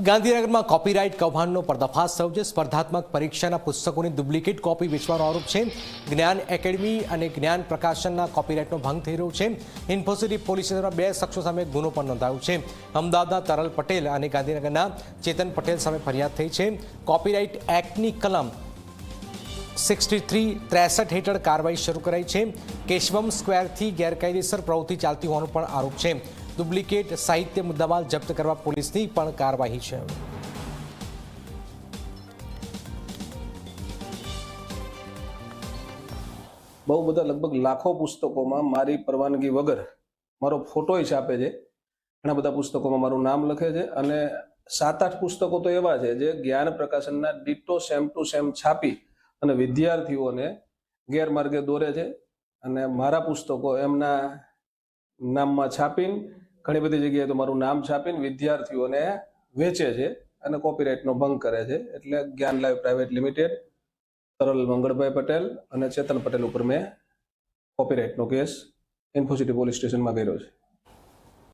ગાંધીનગરમાં કોપીરાઇટ કૌભાંડનો પર્દાફાશ થયો છે। સ્પર્ધાત્મક પરીક્ષાના પુસ્તકોની ડુપ્લિકેટ કોપી વેચવાનો આરોપ છે। જ્ઞાન એકેડમી અને જ્ઞાન પ્રકાશનના કોપીરાઇટનો ભંગ થઈ રહ્યો છે। ઇન્ફોસિટી પોલીસ દ્વારા 2 શખ્સો સામે ગુનો પણ નોંધાયો છે। અમદાવાદના તરલ પટેલ અને ગાંધીનગરના ચેતન પટેલ સામે ફરિયાદ થઈ છે। કોપીરાઇટ એક્ટની કલમ 63 હેઠળ કાર્યવાહી શરૂ કરાઈ છે। કેશવમ સ્ક્વેરથી ગેરકાયદેસર પ્રવૃત્તિ ચાલતી હોવાનો પણ આરોપ છે। ડુપ્લિકેટ સાહિત્ય મુદ્દામાલ જપ્ત કરવા પોલીસની પણ કાર્યવાહી છે। બહુ બધા લગભગ લાખો પુસ્તકોમાં મારી પરવાનગી વગર મારો ફોટોય છાપે છે। ઘણા બધા પુસ્તકોમાં મારું નામ લખે છે અને 7-8 પુસ્તકો તો એવા છે જે જ્ઞાન પ્રકાશનના ડિટો સેમ ટુ સેમ છાપી અને વિદ્યાર્થીઓને ગેરમાર્ગે દોરે છે અને મારા પુસ્તકો એમના નામમાં છાપીને ઘણી બધી જગ્યાએ તો મારું નામ છાપીને વિદ્યાર્થીઓને વેચે છે અને કોપીરાઇટનો ભંગ કરે છે। એટલે જ્ઞાન લાઈવ પ્રાઇવેટ લિમિટેડ, તરલ મંગળભાઈ પટેલ અને ચેતન પટેલ ઉપર મેં કોપીરાઇટનો કેસ ઇન્ફોસિટી પોલીસ સ્ટેશનમાં કર્યો છે।